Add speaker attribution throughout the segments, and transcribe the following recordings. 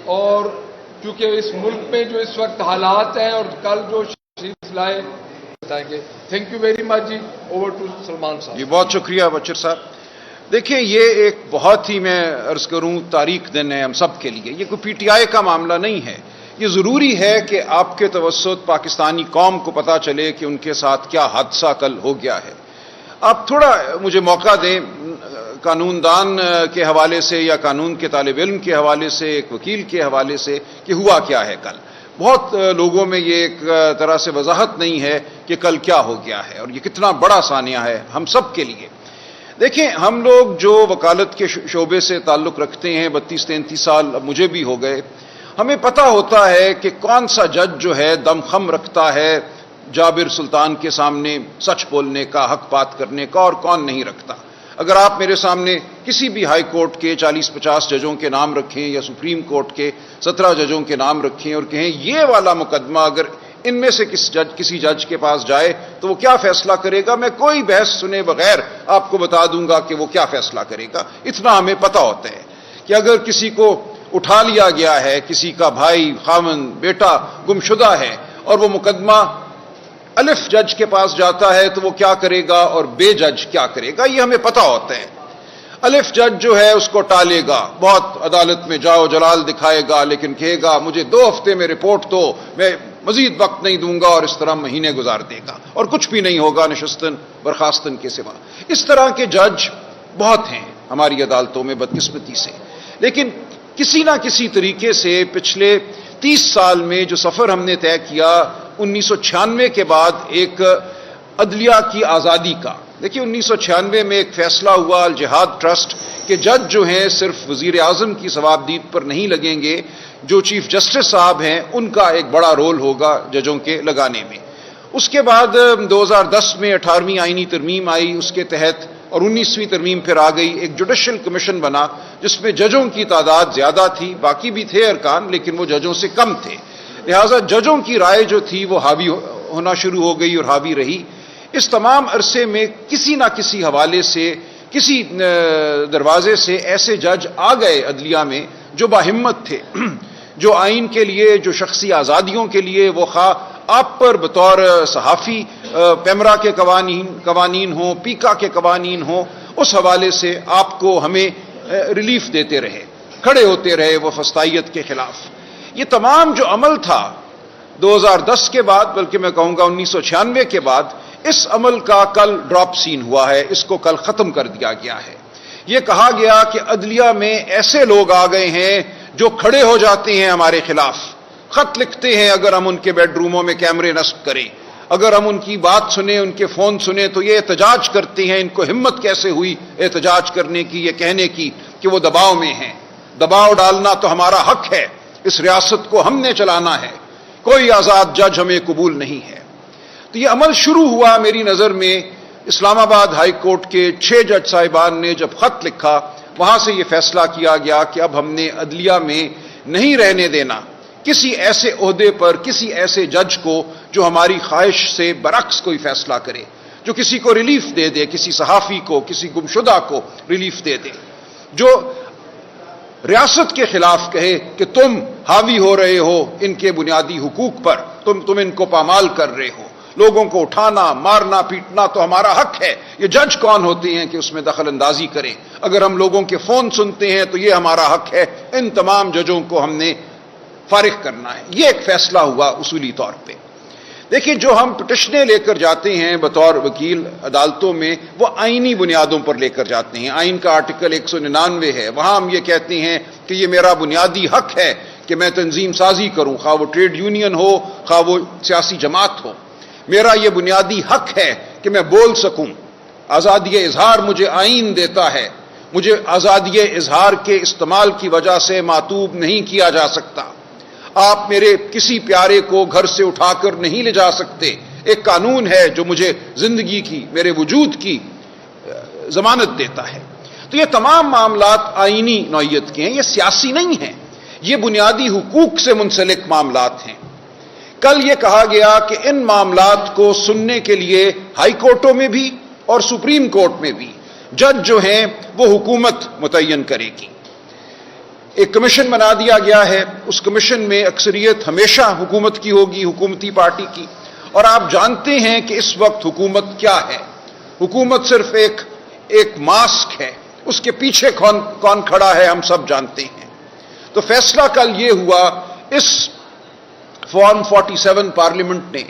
Speaker 1: اور چونکہ اس ملک میں جو اس وقت حالات ہیں اور کل جو تشریف لائے بتائیں گے. تھینک یو ویری مچ جی. اوور ٹو سلمان صاحب.
Speaker 2: جی بہت شکریہ بچر صاحب. دیکھیں یہ ایک بہت ہی میں عرض کروں تاریخ دن ہے ہم سب کے لیے. یہ کوئی پی ٹی آئی کا معاملہ نہیں ہے. یہ ضروری ہے کہ آپ کے توسط پاکستانی قوم کو پتہ چلے کہ ان کے ساتھ کیا حادثہ کل ہو گیا ہے. آپ تھوڑا مجھے موقع دیں قانون دان کے حوالے سے یا قانون کے طالب علم کے حوالے سے, ایک وکیل کے حوالے سے کہ ہوا کیا ہے کل. بہت لوگوں میں یہ ایک طرح سے وضاحت نہیں ہے کہ کل کیا ہو گیا ہے اور یہ کتنا بڑا سانیہ ہے ہم سب کے لیے. دیکھیں ہم لوگ جو وکالت کے شعبے سے تعلق رکھتے ہیں 32-33 سال اب مجھے بھی ہو گئے, ہمیں پتہ ہوتا ہے کہ کون سا جج جو ہے دم خم رکھتا ہے جابر سلطان کے سامنے سچ بولنے کا, حق بات کرنے کا, اور کون نہیں رکھتا. اگر آپ میرے سامنے کسی بھی ہائی کورٹ کے 40-50 ججوں کے نام رکھیں یا سپریم کورٹ کے 17 ججوں کے نام رکھیں اور کہیں یہ والا مقدمہ اگر ان میں سے کسی جج کے پاس جائے تو وہ کیا فیصلہ کرے گا, میں کوئی بحث سنے بغیر آپ کو بتا دوں گا کہ وہ کیا فیصلہ کرے گا. اتنا ہمیں پتہ ہوتا ہے کہ اگر کسی کو اٹھا لیا گیا ہے, کسی کا بھائی, خاوند, بیٹا گمشدہ ہے اور وہ مقدمہ الف جج کے پاس جاتا ہے تو وہ کیا کرے گا اور بے جج کیا کرے گا, یہ ہمیں پتہ ہوتا ہے. الف جج جو ہے اس کو ٹالے گا, بہت عدالت میں جاؤ جلال دکھائے گا, لیکن کہے گا مجھے 2 ہفتے میں رپورٹ دو, میں مزید وقت نہیں دوں گا, اور اس طرح مہینے گزار دے گا اور کچھ بھی نہیں ہوگا نشستن برخاستن کے سوا. اس طرح کے جج بہت ہیں ہماری عدالتوں میں بدقسمتی سے. لیکن کسی نہ کسی طریقے سے پچھلے 30 سال میں جو سفر ہم نے طے کیا 1996 کے بعد ایک عدلیہ کی آزادی کا. دیکھیے 1996 میں ایک فیصلہ ہوا الجہاد ٹرسٹ کہ جج جو ہیں صرف وزیر اعظم کی ثوابدید پر نہیں لگیں گے, جو چیف جسٹس صاحب ہیں ان کا ایک بڑا رول ہوگا ججوں کے لگانے میں. اس کے بعد 2010 میں 18ویں آئینی ترمیم آئی, اس کے تحت, اور 19ویں ترمیم پھر آ گئی, ایک جوڈیشل کمیشن بنا جس میں ججوں کی تعداد زیادہ تھی, باقی بھی تھے ارکان لیکن وہ ججوں سے کم تھے. لہٰذا ججوں کی رائے جو تھی وہ حاوی ہونا شروع ہو گئی اور حاوی رہی. اس تمام عرصے میں کسی نہ کسی حوالے سے, کسی دروازے سے ایسے جج آ گئے عدلیہ میں جو باہمت تھے, جو آئین کے لیے, جو شخصی آزادیوں کے لیے, وہ خواہ آپ پر بطور صحافی پیمرا کے قوانین ہوں, پیکا کے قوانین ہوں, اس حوالے سے آپ کو ہمیں ریلیف دیتے رہے, کھڑے ہوتے رہے وہ فسطائیت کے خلاف. یہ تمام جو عمل تھا 2010 کے بعد, بلکہ میں کہوں گا 1996 کے بعد, اس عمل کا کل ڈراپ سین ہوا ہے, اس کو کل ختم کر دیا گیا ہے. یہ کہا گیا کہ عدلیہ میں ایسے لوگ آ گئے ہیں جو کھڑے ہو جاتے ہیں ہمارے خلاف, خط لکھتے ہیں اگر ہم ان کے بیڈ روموں میں کیمرے نصب کریں, اگر ہم ان کی بات سنیں, ان کے فون سنیں تو یہ احتجاج کرتے ہیں. ان کو ہمت کیسے ہوئی احتجاج کرنے کی, یہ کہنے کی کہ وہ دباؤ میں ہیں. دباؤ ڈالنا تو ہمارا حق ہے, اس ریاست کو ہم نے چلانا ہے, کوئی آزاد جج ہمیں قبول نہیں ہے. تو یہ عمل شروع ہوا میری نظر میں اسلام آباد ہائی کورٹ کے 6 جج صاحبان نے جب خط لکھا, وہاں سے یہ فیصلہ کیا گیا کہ اب ہم نے عدلیہ میں نہیں رہنے دینا کسی ایسے عہدے پر کسی ایسے جج کو جو ہماری خواہش سے برعکس کوئی فیصلہ کرے, جو کسی کو ریلیف دے دے, کسی صحافی کو, کسی گمشدہ کو ریلیف دے دے, جو ریاست کے خلاف کہے کہ تم حاوی ہو رہے ہو ان کے بنیادی حقوق پر, تم ان کو پامال کر رہے ہو, لوگوں کو اٹھانا, مارنا, پیٹنا تو ہمارا حق ہے. یہ جج کون ہوتے ہیں کہ اس میں دخل اندازی کریں؟ اگر ہم لوگوں کے فون سنتے ہیں تو یہ ہمارا حق ہے. ان تمام ججوں کو ہم نے فارغ کرنا ہے. یہ ایک فیصلہ ہوا اصولی طور پہ. دیکھیں جو ہم پٹیشنیں لے کر جاتے ہیں بطور وکیل عدالتوں میں, وہ آئینی بنیادوں پر لے کر جاتے ہیں. آئین کا آرٹیکل 199 ہے, وہاں ہم یہ کہتے ہیں کہ یہ میرا بنیادی حق ہے کہ میں تنظیم سازی کروں, خواہ وہ ٹریڈ یونین ہو, خواہ وہ سیاسی جماعت ہو. میرا یہ بنیادی حق ہے کہ میں بول سکوں. آزادی اظہار مجھے آئین دیتا ہے, مجھے آزادی اظہار کے استعمال کی وجہ سے معتوب نہیں کیا جا سکتا. آپ میرے کسی پیارے کو گھر سے اٹھا کر نہیں لے جا سکتے. ایک قانون ہے جو مجھے زندگی کی, میرے وجود کی ضمانت دیتا ہے. تو یہ تمام معاملات آئینی نوعیت کے ہیں, یہ سیاسی نہیں ہیں, یہ بنیادی حقوق سے منسلک معاملات ہیں. کل یہ کہا گیا کہ ان معاملات کو سننے کے لیے ہائی کورٹوں میں بھی اور سپریم کورٹ میں بھی جج جو ہیں وہ حکومت متعین کرے گی. ایک کمیشن بنا دیا گیا ہے. اس کمیشن میں اکثریت ہمیشہ حکومت کی ہوگی, حکومتی پارٹی کی. اور آپ جانتے ہیں کہ اس وقت حکومت کیا ہے. حکومت صرف ایک ماسک ہے. اس کے پیچھے کون کھڑا ہے ہم سب جانتے ہیں. تو فیصلہ کل یہ ہوا اس فارم 47 پارلیمنٹ نے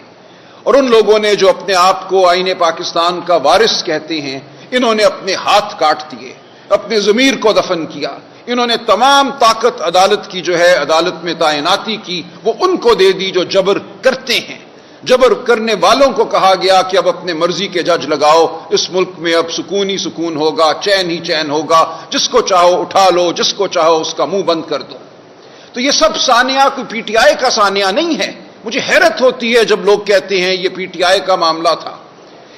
Speaker 2: اور ان لوگوں نے جو اپنے آپ کو آئین پاکستان کا وارث کہتے ہیں, انہوں نے اپنے ہاتھ کاٹ دیے, اپنے ضمیر کو دفن کیا. انہوں نے تمام طاقت عدالت کی جو ہے, عدالت میں تعیناتی کی, وہ ان کو دے دی جو جبر کرتے ہیں. جبر کرنے والوں کو کہا گیا کہ اب اپنے مرضی کے جج لگاؤ, اس ملک میں اب سکون ہی سکون ہوگا, چین ہی چین ہوگا, جس کو چاہو اٹھا لو, جس کو چاہو اس کا منہ بند کر دو. تو یہ سب سانیہ کوئی پی ٹی آئی کا سانیہ نہیں ہے. مجھے حیرت ہوتی ہے جب لوگ کہتے ہیں یہ پی ٹی آئی کا معاملہ تھا.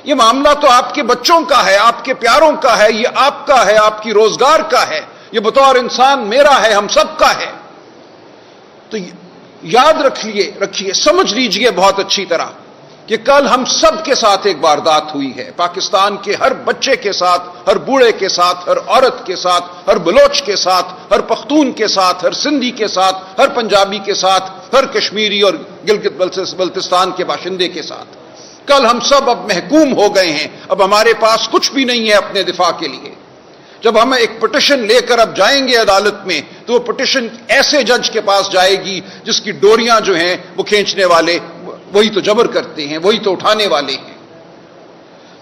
Speaker 2: یہ معاملہ تو آپ کے بچوں کا ہے, آپ کے پیاروں کا ہے, یہ آپ کا ہے, آپ کی روزگار کا ہے, یہ بطور انسان میرا ہے, ہم سب کا ہے. تو یاد رکھیے, سمجھ لیجئے بہت اچھی طرح کہ کل ہم سب کے ساتھ ایک واردات ہوئی ہے. پاکستان کے ہر بچے کے ساتھ, ہر بوڑھے کے ساتھ, ہر عورت کے ساتھ, ہر بلوچ کے ساتھ, ہر پختون کے ساتھ, ہر سندھی کے ساتھ, ہر پنجابی کے ساتھ, ہر کشمیری اور گلگت بلتستان کے باشندے کے ساتھ. کل ہم سب اب محکوم ہو گئے ہیں. اب ہمارے پاس کچھ بھی نہیں ہے اپنے دفاع کے لیے. جب ہم ایک پٹیشن لے کر اب جائیں گے عدالت میں, تو وہ پٹیشن ایسے جج کے پاس جائے گی جس کی ڈوریاں جو ہیں وہ کھینچنے والے وہی تو جبر کرتے ہیں, وہی تو اٹھانے والے ہیں.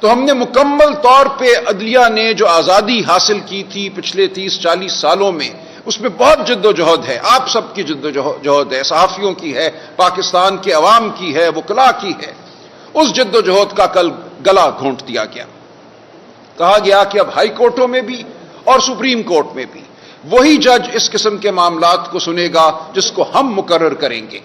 Speaker 2: تو ہم نے مکمل طور پہ عدلیہ نے جو آزادی حاصل کی تھی پچھلے 30-40 سالوں میں, اس میں بہت جد و جہد ہے. آپ سب کی جد و جہد ہے, صحافیوں کی ہے, پاکستان کے عوام کی ہے, وکلاء کی ہے. اس جد و جہد کا کل گلا گھونٹ دیا گیا. کہا گیا کہ اب ہائی کورٹوں میں بھی اور سپریم کورٹ میں بھی وہی جج اس قسم کے معاملات کو سنے گا جس کو ہم مقرر کریں گے.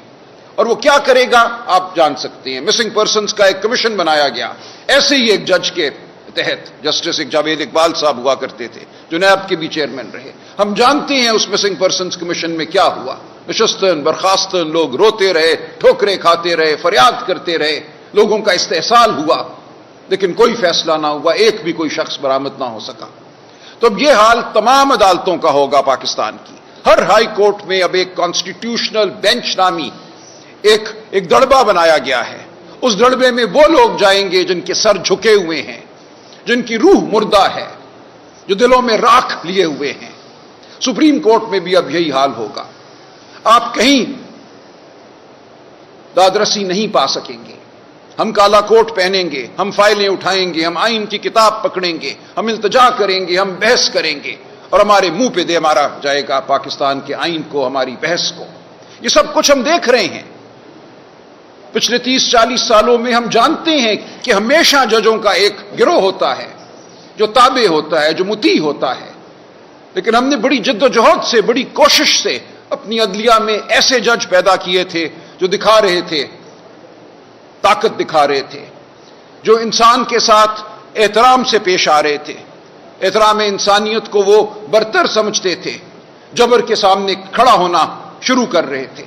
Speaker 2: اور وہ کیا کرے گا آپ جان سکتے ہیں. مسنگ پرسنز کا ایک کمیشن بنایا گیا, ایسے ہی ایک جج کے تحت. جسٹس جاوید اقبال صاحب ہوا کرتے تھے, جو نیب کے بھی چیئرمین رہے. ہم جانتے ہیں اس مسنگ پرسنز کمیشن میں کیا ہوا. نشستن برخاستن لوگ روتے رہے, ٹھوکرے کھاتے رہے, فریاد کرتے رہے, لوگوں کا استحصال ہوا, لیکن کوئی فیصلہ نہ ہوا, ایک بھی کوئی شخص برآمد نہ ہو سکا. تو اب یہ حال تمام عدالتوں کا ہوگا پاکستان کی. ہر ہائی کورٹ میں اب ایک کانسٹیٹیوشنل بینچ نامی ایک دڑبہ بنایا گیا ہے. اس دڑبے میں وہ لوگ جائیں گے جن کے سر جھکے ہوئے ہیں, جن کی روح مردہ ہے, جو دلوں میں راکھ لیے ہوئے ہیں. سپریم کورٹ میں بھی اب یہی حال ہوگا. آپ کہیں دادرسی نہیں پا سکیں گے. ہم کالا کوٹ پہنیں گے, ہم فائلیں اٹھائیں گے, ہم آئین کی کتاب پکڑیں گے, ہم التجا کریں گے, ہم بحث کریں گے, اور ہمارے منہ پہ دے مارا جائے گا پاکستان کے آئین کو, ہماری بحث کو. یہ سب کچھ ہم دیکھ رہے ہیں. پچھلے 30-40 سالوں میں ہم جانتے ہیں کہ ہمیشہ ججوں کا ایک گروہ ہوتا ہے جو تابع ہوتا ہے, جو مطیع ہوتا ہے. لیکن ہم نے بڑی جد و جہد سے, بڑی کوشش سے اپنی عدلیہ میں ایسے جج پیدا کیے تھے جو دکھا رہے تھے, طاقت دکھا رہے تھے, جو انسان کے ساتھ احترام سے پیش آ رہے تھے. احترام انسانیت کو وہ برتر سمجھتے تھے, جبر کے سامنے کھڑا ہونا شروع کر رہے تھے.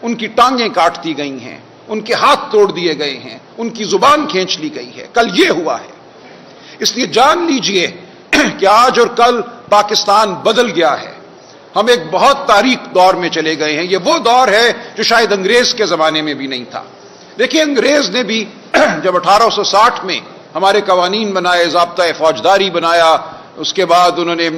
Speaker 2: ان کی ٹانگیں کاٹ دی گئی ہیں, ان کے ہاتھ توڑ دیے گئے ہیں, ان کی زبان کھینچ لی گئی ہے. کل یہ ہوا ہے. اس لیے جان لیجئے کہ آج اور کل پاکستان بدل گیا ہے. ہم ایک بہت تاریک دور میں چلے گئے ہیں. یہ وہ دور ہے جو شاید انگریز کے زمانے میں بھی نہیں تھا. دیکھیں, انگریز نے بھی جب 1860 میں ہمارے قوانین بنائے, ضابطہ فوجداری بنایا, اس کے بعد انہوں نے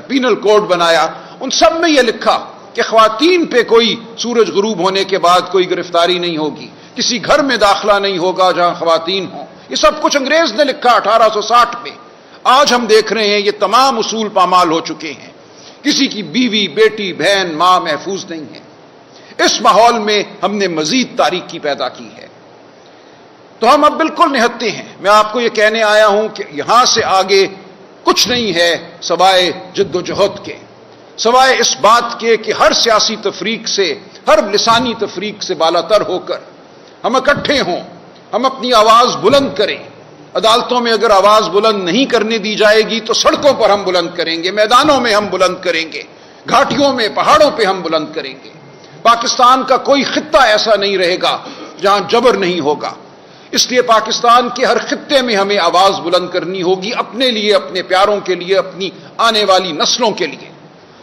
Speaker 2: پینل کوڈ بنایا, ان سب میں یہ لکھا کہ خواتین پہ کوئی سورج غروب ہونے کے بعد کوئی گرفتاری نہیں ہوگی, کسی گھر میں داخلہ نہیں ہوگا جہاں خواتین ہوں. یہ سب کچھ انگریز نے لکھا 1860 میں. آج ہم دیکھ رہے ہیں یہ تمام اصول پامال ہو چکے ہیں. کسی کی بیوی, بیٹی, بہن, ماں محفوظ نہیں ہے. اس ماحول میں ہم نے مزید تاریکی پیدا کی ہے. تو ہم اب بالکل نہتے ہیں. میں آپ کو یہ کہنے آیا ہوں کہ یہاں سے آگے کچھ نہیں ہے سوائے جد و جہد کے, سوائے اس بات کے کہ ہر سیاسی تفریق سے, ہر لسانی تفریق سے بالا تر ہو کر ہم اکٹھے ہوں, ہم اپنی آواز بلند کریں. عدالتوں میں اگر آواز بلند نہیں کرنے دی جائے گی تو سڑکوں پر ہم بلند کریں گے, میدانوں میں ہم بلند کریں گے, گھاٹیوں میں, پہاڑوں پہ ہم بلند کریں گے. پاکستان کا کوئی خطہ ایسا نہیں رہے گا جہاں جبر نہیں ہوگا. اس لیے پاکستان کے ہر خطے میں ہمیں آواز بلند کرنی ہوگی, اپنے لیے, اپنے پیاروں کے لیے, اپنی آنے والی نسلوں کے لیے.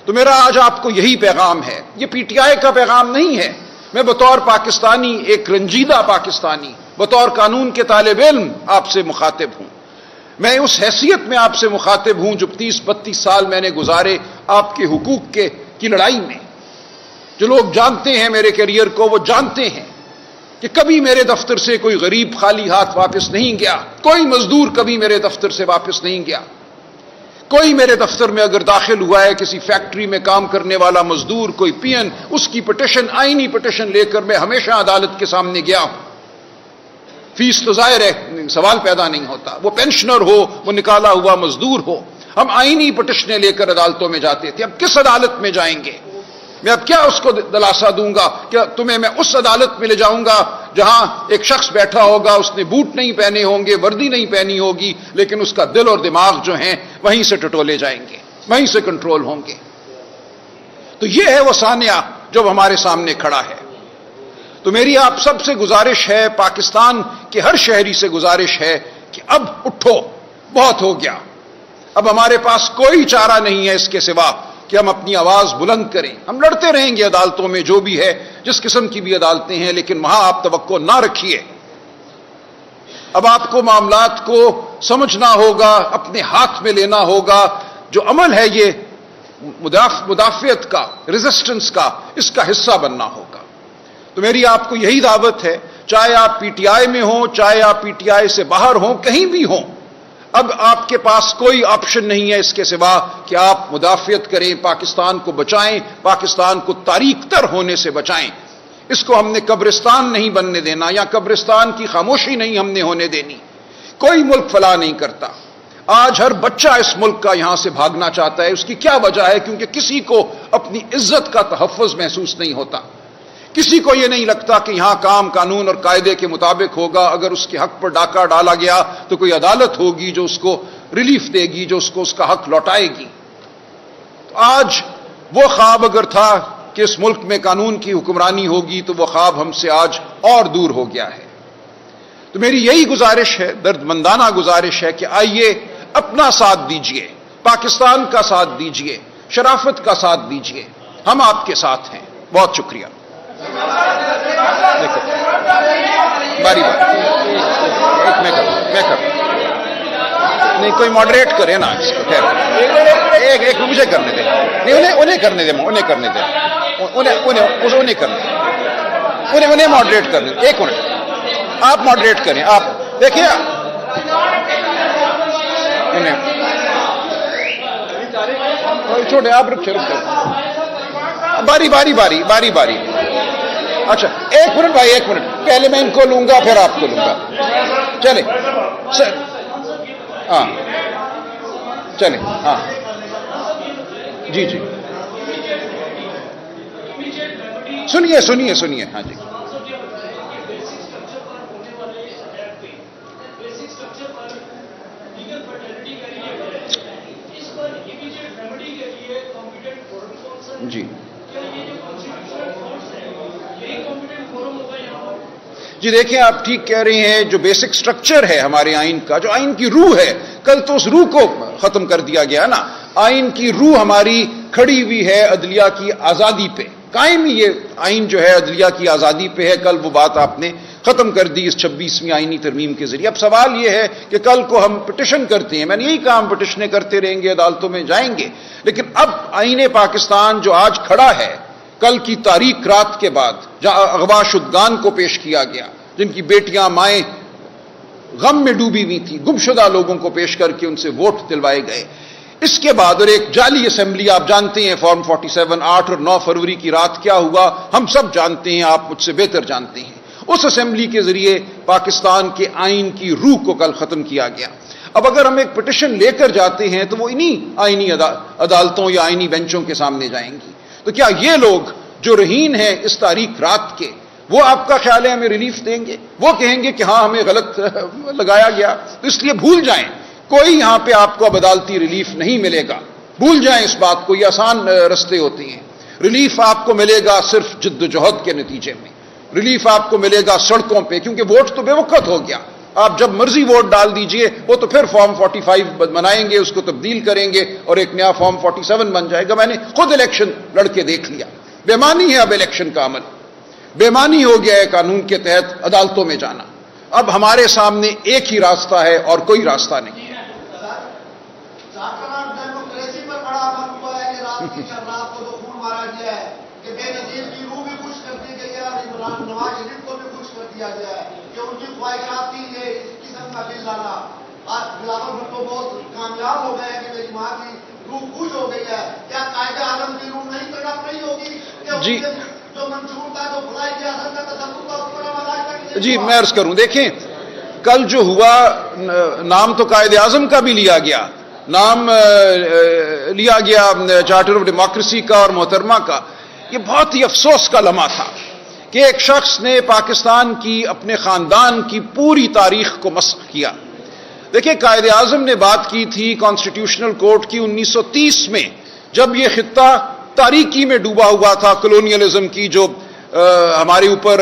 Speaker 2: تو میرا آج آپ کو یہی پیغام ہے، یہ پی ٹی آئی کا پیغام نہیں ہے. میں بطور پاکستانی، ایک رنجیدہ پاکستانی، بطور قانون کے طالب علم آپ سے مخاطب ہوں. میں اس حیثیت میں آپ سے مخاطب ہوں جو 30-32 سال میں نے گزارے آپ کے حقوق کی لڑائی میں. جو لوگ جانتے ہیں میرے کیریئر کو، وہ جانتے ہیں کہ کبھی میرے دفتر سے کوئی غریب خالی ہاتھ واپس نہیں گیا، کوئی مزدور کبھی میرے دفتر سے واپس نہیں گیا. کوئی میرے دفتر میں اگر داخل ہوا ہے، کسی فیکٹری میں کام کرنے والا مزدور، کوئی پی این، اس کی پٹیشن، آئینی پٹیشن لے کر میں ہمیشہ عدالت کے سامنے گیا ہوں. فیس تو ظاہر ہے سوال پیدا نہیں ہوتا، وہ پینشنر ہو، وہ نکالا ہوا مزدور ہو، ہم آئینی پٹیشنیں لے کر عدالتوں میں جاتے تھے. اب کس عدالت میں جائیں گے؟ میں اب کیا اس کو دلاسا دوں گا کہ تمہیں میں اس عدالت میں لے جاؤں گا جہاں ایک شخص بیٹھا ہوگا، اس نے بوٹ نہیں پہنے ہوں گے، وردی نہیں پہنی ہوگی، لیکن اس کا دل اور دماغ جو ہیں وہیں سے ٹٹولے جائیں گے، وہیں سے کنٹرول ہوں گے. تو یہ ہے وہ سانحہ جو ہمارے سامنے کھڑا ہے. تو میری آپ سب سے گزارش ہے، پاکستان کے ہر شہری سے گزارش ہے کہ اب اٹھو، بہت ہو گیا. اب ہمارے پاس کوئی چارہ نہیں ہے اس کے سوا کہ ہم اپنی آواز بلند کریں. ہم لڑتے رہیں گے عدالتوں میں، جو بھی ہے، جس قسم کی بھی عدالتیں ہیں، لیکن وہاں آپ توقع نہ رکھیے. اب آپ کو معاملات کو سمجھنا ہوگا، اپنے ہاتھ میں لینا ہوگا. جو عمل ہے یہ مدافعت کا، ریزسٹنس کا، اس کا حصہ بننا ہوگا. تو میری آپ کو یہی دعوت ہے، چاہے آپ پی ٹی آئی میں ہوں، چاہے آپ پی ٹی آئی سے باہر ہوں، کہیں بھی ہوں، اب آپ کے پاس کوئی آپشن نہیں ہے اس کے سوا کہ آپ مدافعت کریں، پاکستان کو بچائیں، پاکستان کو تاریک تر ہونے سے بچائیں. اس کو ہم نے قبرستان نہیں بننے دینا، یا قبرستان کی خاموشی نہیں ہم نے ہونے دینی. کوئی ملک فلاح نہیں کرتا. آج ہر بچہ اس ملک کا یہاں سے بھاگنا چاہتا ہے. اس کی کیا وجہ ہے؟ کیونکہ کسی کو اپنی عزت کا تحفظ محسوس نہیں ہوتا. کسی کو یہ نہیں لگتا کہ یہاں کام قانون اور قاعدے کے مطابق ہوگا. اگر اس کے حق پر ڈاکہ ڈالا گیا تو کوئی عدالت ہوگی جو اس کو ریلیف دے گی، جو اس کو اس کا حق لوٹائے گی. تو آج وہ خواب اگر تھا کہ اس ملک میں قانون کی حکمرانی ہوگی، تو وہ خواب ہم سے آج اور دور ہو گیا ہے. تو میری یہی گزارش ہے، درد مندانہ گزارش ہے کہ آئیے اپنا ساتھ دیجئے، پاکستان کا ساتھ دیجئے، شرافت کا ساتھ دیجئے. ہم آپ کے ساتھ ہیں. بہت شکریہ. دیکھو باری ایک میں کر نہیں، کوئی ماڈریٹ کرے نا اس کو. خیر ایک مجھے کرنے دیں، نہیں انہیں کرنے دیں، انہیں کرنے دیں، انہیں ماڈریٹ کرنے دیں. ایک منٹ آپ ماڈریٹ کریں. آپ دیکھیے انہیں چھوٹے، آپ رکھے باری. اچھا ایک منٹ بھائی، ایک منٹ. پہلے میں ان کو لوں گا، پھر آپ کو لوں گا. چلے ہاں، چلے ہاں جی. سنیے ہاں جی. جی دیکھیں، آپ ٹھیک کہہ رہے ہیں. جو بیسک سٹرکچر ہے ہمارے آئین کا، جو آئین کی روح ہے، کل تو اس روح کو ختم کر دیا گیا نا. آئین کی روح ہماری کھڑی ہوئی ہے عدلیہ کی آزادی پہ. قائم ہی یہ آئین جو ہے عدلیہ کی آزادی پہ ہے. کل وہ بات آپ نے ختم کر دی اس 26ویں آئینی ترمیم کے ذریعے. اب سوال یہ ہے کہ کل کو ہم پٹیشن کرتے ہیں، میں نے یہی کہا ہم پٹیشنیں کرتے رہیں گے، عدالتوں میں جائیں گے. لیکن اب آئین پاکستان جو آج کھڑا ہے، کل کی تاریک رات کے بعد جہاں اغوا شدگان کو پیش کیا گیا، جن کی بیٹیاں مائیں غم میں ڈوبی ہوئی تھی، گمشدہ لوگوں کو پیش کر کے ان سے ووٹ دلوائے گئے. اس کے بعد اور ایک جعلی اسمبلی، آپ جانتے ہیں فارم 47 8 اور 9 فروری کی رات کیا ہوا، ہم سب جانتے ہیں، آپ مجھ سے بہتر جانتے ہیں. اس اسمبلی کے ذریعے پاکستان کے آئین کی روح کو کل ختم کیا گیا. اب اگر ہم ایک پٹیشن لے کر جاتے ہیں تو وہ انہی آئینی عدالتوں یا آئینی بینچوں کے سامنے جائیں گی. تو کیا یہ لوگ جو رہین ہیں اس تاریک رات کے، وہ آپ کا خیال ہے ہمیں ریلیف دیں گے؟ وہ کہیں گے کہ ہاں ہمیں غلط لگایا گیا. تو اس لیے بھول جائیں، کوئی یہاں پہ آپ کو اب عدالتی ریلیف نہیں ملے گا. بھول جائیں اس بات کو. یہ آسان رستے ہوتے ہیں. ریلیف آپ کو ملے گا صرف جد و جہد کے نتیجے میں. ریلیف آپ کو ملے گا سڑکوں پہ، کیونکہ ووٹ تو بے وقت ہو گیا. آپ جب مرضی ووٹ ڈال دیجئے، وہ تو پھر فارم 45 بنائیں گے، اس کو تبدیل کریں گے اور ایک نیا فارم 47 بن جائے گا۔ میں نے خود الیکشن لڑ کے دیکھ لیا، بےمانی ہے اب الیکشن کا عمل، بےمانی ہو گیا ہے قانون کے تحت عدالتوں میں جانا۔ اب ہمارے سامنے ایک ہی راستہ ہے اور کوئی راستہ نہیں۔
Speaker 3: ڈیموکریسی پر بڑا عمل ہوا ہے کہ رات کی شراب کو تو خون مارا گیا ہے، کہ بے نظیر کی روح بھی خوش کر دی گئی ہے اور عمران نواز شریف کو بھی خوش کر دیا گیا ہے کہ ان کی خواہشات تھی یہ اس قسم کا بل لانا۔ آج بلاول بھٹو بہت کامیاب ہو گئے ہیں کہ میری ماں کی روح خوش ہو گئی ہے۔ کیا قائد اعظم کی روح نہیں تڑپ رہی ہوگی کہ
Speaker 2: جی
Speaker 3: جو منشور تھا، جو خدائی کی اثر کا تصور تھا، اس پر ہم علاج تک نہیں
Speaker 2: جی
Speaker 3: ہوا؟
Speaker 2: میں عرض کروں، دیکھیں کل جو ہوا، نام تو قائد اعظم کا بھی لیا گیا، نام لیا گیا چارٹر آف ڈیموکریسی کا اور محترمہ کا۔ یہ بہت ہی افسوس کا لمحہ تھا کہ ایک شخص نے پاکستان کی، اپنے خاندان کی پوری تاریخ کو مسخ کیا۔ دیکھیں قائد اعظم نے بات کی تھی کانسٹیٹیوشنل کورٹ کی 1930 میں، جب یہ خطہ تاریکی میں ڈوبا ہوا تھا، کلونیلزم کی جو ہمارے اوپر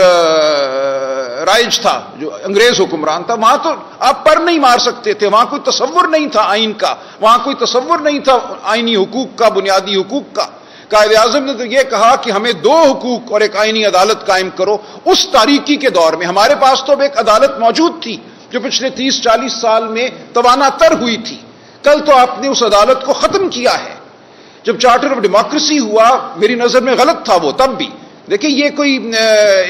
Speaker 2: رائج تھا، جو انگریز حکمران تھا، وہاں تو آپ پر نہیں مار سکتے تھے، وہاں کوئی تصور نہیں تھا آئین کا، وہاں کوئی تصور نہیں تھا آئینی حقوق کا، بنیادی حقوق کا۔ قائد اعظم نے تو یہ کہا کہ ہمیں 2 حقوق اور ایک آئینی عدالت قائم کرو۔ اس تاریکی کے دور میں ہمارے پاس تو اب ایک عدالت موجود تھی جو پچھلے 30-40 سال میں توانا تر ہوئی تھی، کل تو آپ نے اس عدالت کو ختم کیا ہے۔ جب چارٹر آف ڈیموکریسی ہوا، میری نظر میں غلط تھا وہ تب بھی، دیکھیں یہ کوئی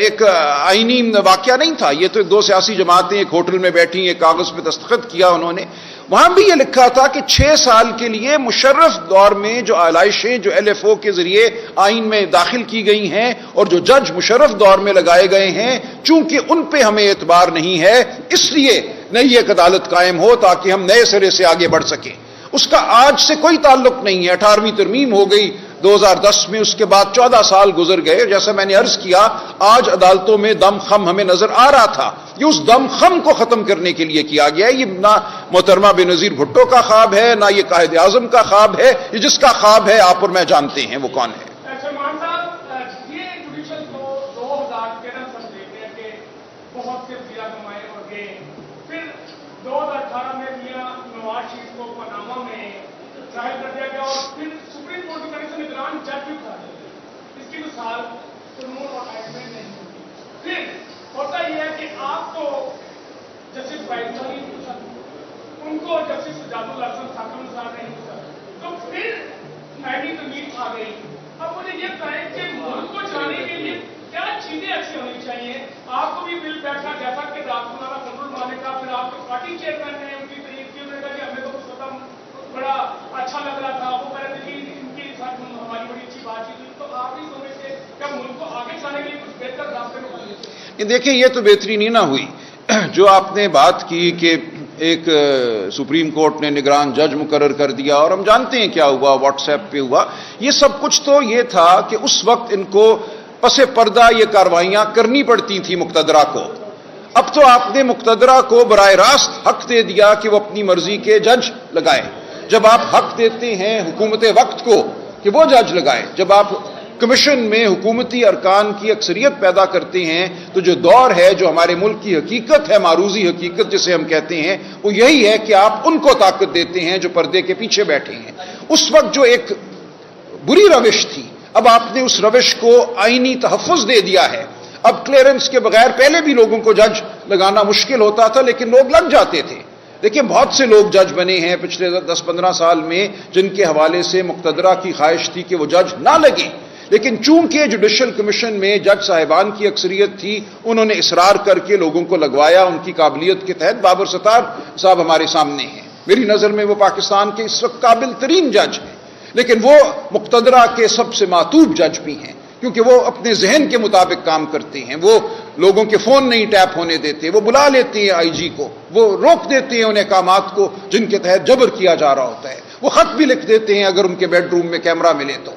Speaker 2: ایک آئینی واقعہ نہیں تھا، یہ تو 2 سیاسی جماعتیں ایک ہوٹل میں بیٹھی، ایک کاغذ پہ دستخط کیا انہوں نے، وہاں بھی یہ لکھا تھا کہ 6 سال کے لیے مشرف دور میں جو آلائشیں جو LFO کے ذریعے آئین میں داخل کی گئی ہیں اور جو جج مشرف دور میں لگائے گئے ہیں، چونکہ ان پہ ہمیں اعتبار نہیں ہے، اس لیے نئی ایک عدالت قائم ہو تاکہ ہم نئے سرے سے آگے بڑھ سکیں۔ اس کا آج سے کوئی تعلق نہیں ہے، 18ویں ترمیم ہو گئی 2010 میں، اس کے بعد 14 سال گزر گئے۔ جیسا میں نے عرض کیا، آج عدالتوں میں دم خم ہمیں نظر آ رہا تھا، یہ اس دم خم کو ختم کرنے کے لیے کیا گیا ہے۔ یہ نہ محترمہ بے نظیر بھٹو کا خواب ہے، نہ یہ قائد اعظم کا خواب ہے، یہ جس کا خواب ہے آپ اور میں جانتے ہیں وہ کون ہے۔
Speaker 4: سلمان صاحب، یہ جوڈیشل کو 2013 سے ہم دیکھتے ہیں کہ بہت سے وزیر نمائے اور گئے، پھر 2018 میں میاں نواز شریف کو پاناما میں ظاہر کر دیا گیا اور پھر سپریم کورٹ کی طرف سے نگران جج بھی اٹھا دیا گیا۔ اس کی مثال ترمول اور آئین نہیں ہوتی۔ پھر ہوتا یہ ہے کہ آپ کو جسٹس فائز نہیں پوچھا، ان کو جسٹس سجاد الحسن خاتون صاحب نہیں پوچھا، تو پھر نئی ترمیم آ گئی۔ اب مجھے یہ بتائیں کہ ملک کو چلانے کے لیے کیا چیزیں اچھی ہونی چاہیے؟ آپ کو بھی بل بیٹھا جیسا کہ رات کو کنٹرول مانے کا، پھر آپ کے پارٹی چیئرمین نے ان کی تعریف کی، انہوں نے کہا کہ ہمیں تو کچھ پتا بڑا اچھا لگ رہا تھا، وہ کہہ رہے تھے کہ ان کے ساتھ ہماری بڑی اچھی بات چیت ہوئی۔ تو آپ بھی سمجھتے کیا ملک کو آگے چلانے کے لیے کچھ بہتر راستے میں؟
Speaker 2: دیکھیں یہ تو بہتری نہیں نہ ہوئی جو آپ نے بات کی کہ ایک سپریم کورٹ نے نگران جج مقرر کر دیا، اور ہم جانتے ہیں کیا ہوا، واٹس ایپ پہ ہوا۔ یہ سب کچھ تو یہ تھا کہ اس وقت ان کو پس پردہ یہ کارروائیاں کرنی پڑتی تھیں مقتدرہ کو۔ اب تو آپ نے مقتدرہ کو براہ راست حق دے دیا کہ وہ اپنی مرضی کے جج لگائے۔ جب آپ حق دیتے ہیں حکومت وقت کو کہ وہ جج لگائے، جب آپ کمیشن میں حکومتی ارکان کی اکثریت پیدا کرتے ہیں، تو جو دور ہے، جو ہمارے ملک کی حقیقت ہے، معروضی حقیقت جسے ہم کہتے ہیں، وہ یہی ہے کہ آپ ان کو طاقت دیتے ہیں جو پردے کے پیچھے بیٹھے ہیں۔ اس وقت جو ایک بری روش تھی، اب آپ نے اس روش کو آئینی تحفظ دے دیا ہے۔ اب کلیئرنس کے بغیر پہلے بھی لوگوں کو جج لگانا مشکل ہوتا تھا، لیکن لوگ لگ جاتے تھے۔ دیکھیں بہت سے لوگ جج بنے ہیں پچھلے 10-15 سال میں، جن کے حوالے سے مقتدرہ کی خواہش تھی کہ وہ جج نہ لگے، لیکن چونکہ جوڈیشل کمیشن میں جج صاحبان کی اکثریت تھی، انہوں نے اصرار کر کے لوگوں کو لگوایا۔ ان کی قابلیت کے تحت بابر ستار صاحب ہمارے سامنے ہیں، میری نظر میں وہ پاکستان کے اس وقت قابل ترین جج ہیں، لیکن وہ مقتدرہ کے سب سے معطوب جج بھی ہیں، کیونکہ وہ اپنے ذہن کے مطابق کام کرتے ہیں۔ وہ لوگوں کے فون نہیں ٹیپ ہونے دیتے، وہ بلا لیتے ہیں آئی جی کو، وہ روک دیتے ہیں ان احکامات کو جن کے تحت جبر کیا جا رہا ہوتا ہے، وہ خط بھی لکھ دیتے ہیں اگر ان کے بیڈ روم میں کیمرہ ملے تو۔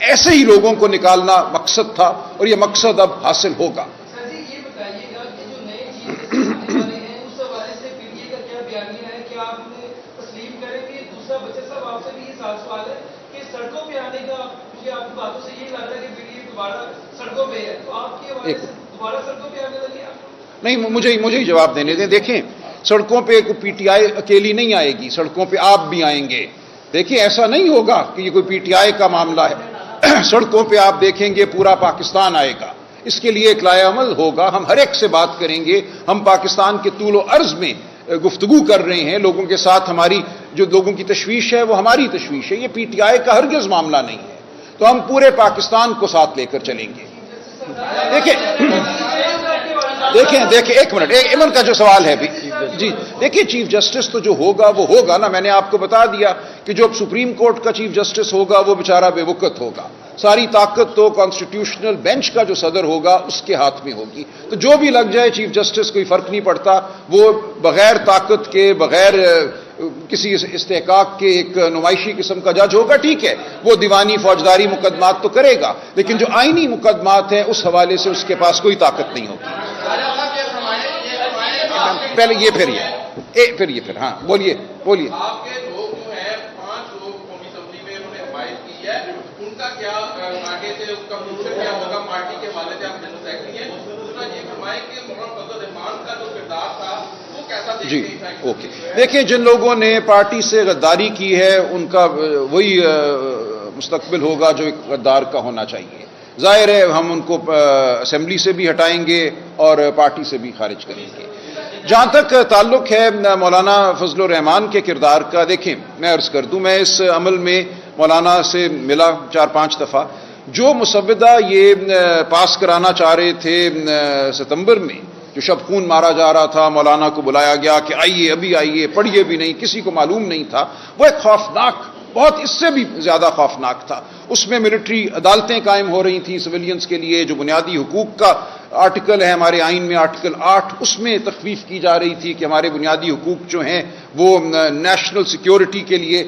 Speaker 2: ایسے ہی لوگوں کو نکالنا مقصد تھا، اور یہ مقصد اب حاصل ہوگا۔
Speaker 5: سر جی یہ بتائیے گا کہ جو نئے چیز آنے والے ہیں اس حوالے سے پی ٹی اے کا کیا بیانیہ ہے کہ آپ انہیں تسلیم کریں گے؟ دوسرا بچہ صاحب آپ سے بھی یہ سوال ہے کہ سڑکوں پہ آنے کا، مجھے آپ کی باتوں سے یہ لگ رہا ہے کہ پی ٹی اے دوبارہ سڑکوں پہ ہے، تو آپ کے حوالے سے دوبارہ سڑکوں پہ آنے لگے آپ؟
Speaker 2: نہیں، مجھے ہی جواب دینے دیں۔ دیکھیں سڑکوں پہ پی ٹی آئی اکیلی نہیں آئے گی، سڑکوں پہ آپ بھی آئیں گے۔ دیکھیں ایسا نہیں ہوگا کہ یہ کوئی پی ٹی آئی کا معاملہ ہے، سڑکوں پہ آپ دیکھیں گے پورا پاکستان آئے گا۔ اس کے لیے ایک لائحہ عمل ہوگا، ہم ہر ایک سے بات کریں گے، ہم پاکستان کے طول و عرض میں گفتگو کر رہے ہیں لوگوں کے ساتھ، ہماری جو لوگوں کی تشویش ہے وہ ہماری تشویش ہے، یہ پی ٹی آئی کا ہرگز معاملہ نہیں ہے، تو ہم پورے پاکستان کو ساتھ لے کر چلیں گے۔ دیکھیں ایک منٹ، ایمن کا جو سوال ہے بھی جی، دیکھیں چیف جسٹس تو جو ہوگا وہ ہوگا نا، میں نے آپ کو بتا دیا کہ جو سپریم کورٹ کا چیف جسٹس ہوگا وہ بیچارہ بے وقت ہوگا، ساری طاقت تو کانسٹیٹیوشنل بینچ کا جو صدر ہوگا اس کے ہاتھ میں ہوگی، تو جو بھی لگ جائے چیف جسٹس کوئی فرق نہیں پڑتا، وہ بغیر طاقت کے، بغیر کسی استحقاق کے ایک نمائشی قسم کا جج ہوگا، ٹھیک ہے، وہ دیوانی فوجداری مقدمات تو کرے گا، لیکن جو آئینی مقدمات ہیں اس حوالے سے اس کے پاس کوئی طاقت نہیں ہوگی۔ پہلے یہ پھر یہ ہاں بولیے۔
Speaker 6: آپ کے لوگ جو ہیں 5 لوگ قومی اسمبلی میں انہوں نے حمایت کی ہے، ان کا کیا آگے سے اس کا فیوچر کیا ہوگا؟ پارٹی کے حوالے سے آپ جنرل سیکرٹری ہیں، دوسرا یہ فرمائیں کہ مولانا فضل الرحمان کا جو کردار تھا وہ کیسا دیکھتے ہیں؟
Speaker 2: جی اوکے، دیکھیں جن لوگوں نے پارٹی سے غداری کی ہے ان کا وہی مستقبل ہوگا جو ایک غدار کا ہونا چاہیے۔ ظاہر ہے ہم ان کو اسمبلی سے بھی ہٹائیں گے اور پارٹی سے بھی خارج کریں گے۔ جہاں تک تعلق ہے مولانا فضل الرحمان کے کردار کا، دیکھیں میں عرض کر دوں، میں اس عمل میں مولانا سے ملا 4-5 دفعہ، جو مسودہ یہ پاس کرانا چاہ رہے تھے ستمبر میں، جو شب خون مارا جا رہا تھا، مولانا کو بلایا گیا کہ آئیے، ابھی آئیے، پڑھیے بھی نہیں، کسی کو معلوم نہیں تھا، وہ ایک خوفناک، بہت اس سے بھی زیادہ خوفناک تھا۔ اس میں ملٹری عدالتیں قائم ہو رہی تھیں سویلینز کے لیے، جو بنیادی حقوق کا آرٹیکل ہے ہمارے آئین میں آرٹیکل 8، اس میں تخفیف کی جا رہی تھی کہ ہمارے بنیادی حقوق جو ہیں وہ نیشنل سیکیورٹی کے لیے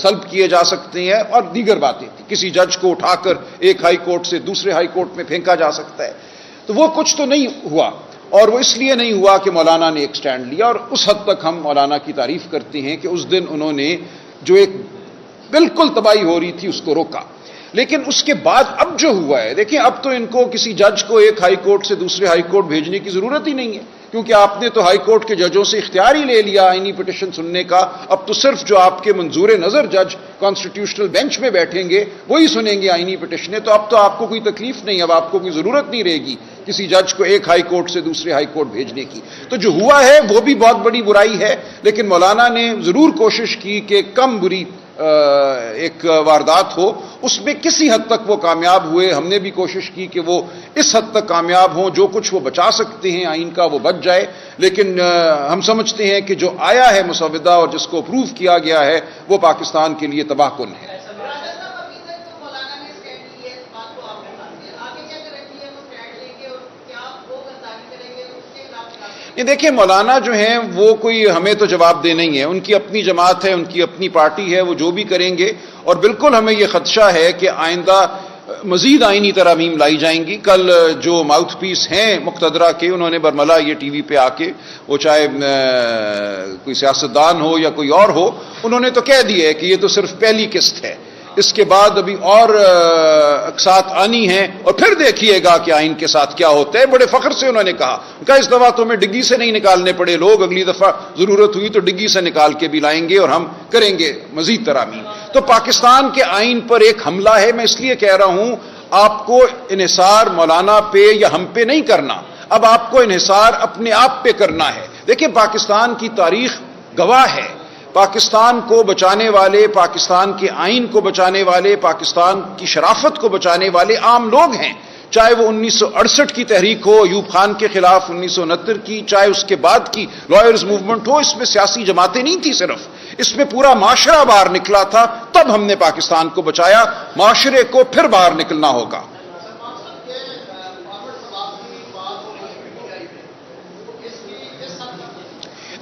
Speaker 2: سلب کیے جا سکتے ہیں، اور دیگر باتیں تھیں، کسی جج کو اٹھا کر ایک ہائی کورٹ سے دوسرے ہائی کورٹ میں پھینکا جا سکتا ہے، تو وہ کچھ تو نہیں ہوا، اور وہ اس لیے نہیں ہوا کہ مولانا نے ایک سٹینڈ لیا، اور اس حد تک ہم مولانا کی تعریف کرتے ہیں کہ اس دن انہوں نے جو ایک بالکل تباہی ہو رہی تھی اس کو روکا۔ لیکن اس کے بعد اب جو ہوا ہے، دیکھیں اب تو ان کو کسی جج کو ایک ہائی کورٹ سے دوسرے ہائی کورٹ بھیجنے کی ضرورت ہی نہیں ہے، کیونکہ آپ نے تو ہائی کورٹ کے ججوں سے اختیار ہی لے لیا آئینی پٹیشن سننے کا، اب تو صرف جو آپ کے منظور نظر جج کانسٹیٹیوشنل بینچ میں بیٹھیں گے وہی سنیں گے آئینی پٹیشنیں، تو اب تو آپ کو کوئی تکلیف نہیں، اب آپ کو کوئی ضرورت نہیں رہے گی کسی جج کو ایک ہائی کورٹ سے دوسرے ہائی کورٹ بھیجنے کی۔ تو جو ہوا ہے وہ بھی بہت بڑی برائی ہے، لیکن مولانا نے ضرور کوشش کی کہ کم بری ایک واردات ہو، اس میں کسی حد تک وہ کامیاب ہوئے، ہم نے بھی کوشش کی کہ وہ اس حد تک کامیاب ہوں، جو کچھ وہ بچا سکتے ہیں آئین کا وہ بچ جائے، لیکن ہم سمجھتے ہیں کہ جو آیا ہے مسودہ اور جس کو اپروو کیا گیا ہے وہ پاکستان کے لیے تباہ کن ہے۔ یہ دیکھیں مولانا جو ہیں وہ کوئی ہمیں تو جواب دہ نہیں ہے، ان کی اپنی جماعت ہے، ان کی اپنی پارٹی ہے، وہ جو بھی کریں گے، اور بالکل ہمیں یہ خدشہ ہے کہ آئندہ مزید آئینی ترامیم لائی جائیں گی۔ کل جو ماؤتھ پیس ہیں مقتدرہ کے، انہوں نے برملا یہ ٹی وی پہ آ کے، وہ چاہے کوئی سیاستدان ہو یا کوئی اور ہو، انہوں نے تو کہہ دیا ہے کہ یہ تو صرف پہلی قسط ہے، اس کے بعد ابھی اور اقساط آنی ہیں، اور پھر دیکھیے گا کہ آئین کے ساتھ کیا ہوتا ہے۔ بڑے فخر سے انہوں نے کہا اس دفعہ تو ہمیں ڈگی سے نہیں نکالنے پڑے لوگ، اگلی دفعہ ضرورت ہوئی تو ڈگی سے نکال کے بھی لائیں گے اور ہم کریں گے مزید ترامیم۔ تو پاکستان کے آئین پر ایک حملہ ہے، میں اس لیے کہہ رہا ہوں آپ کو انحصار مولانا پہ یا ہم پہ نہیں کرنا، اب آپ کو انحصار اپنے آپ پہ کرنا ہے۔ دیکھیں پاکستان کی تاریخ گواہ ہے، پاکستان کو بچانے والے، پاکستان کے آئین کو بچانے والے، پاکستان کی شرافت کو بچانے والے عام لوگ ہیں، چاہے وہ 1968 کی تحریک ہو ایوب خان کے خلاف، 1969 کی، چاہے اس کے بعد کی لائرز موومنٹ ہو، اس میں سیاسی جماعتیں نہیں تھیں صرف، اس میں پورا معاشرہ باہر نکلا تھا، تب ہم نے پاکستان کو بچایا، معاشرے کو پھر باہر نکلنا ہوگا۔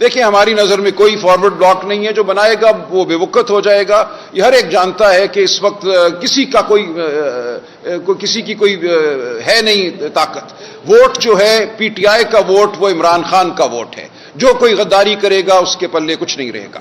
Speaker 2: دیکھیں ہماری نظر میں کوئی فارورڈ بلاک نہیں ہے، جو بنائے گا وہ بے وقت ہو جائے گا۔ یہ ہر ایک جانتا ہے کہ اس وقت کسی کی کوئی ہے نہیں طاقت۔ ووٹ جو ہے پی ٹی آئی کا ووٹ وہ عمران خان کا ووٹ ہے، جو کوئی غداری کرے گا اس کے پلے کچھ نہیں رہے گا۔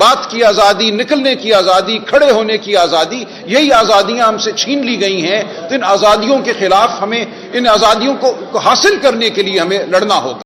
Speaker 2: بات کی آزادی، نکلنے کی آزادی، کھڑے ہونے کی آزادی، یہی آزادیاں ہم سے چھین لی گئی ہیں. تو ان آزادیوں کے خلاف ہمیں، ان آزادیوں کو حاصل کرنے کے لیے ہمیں لڑنا ہوگا.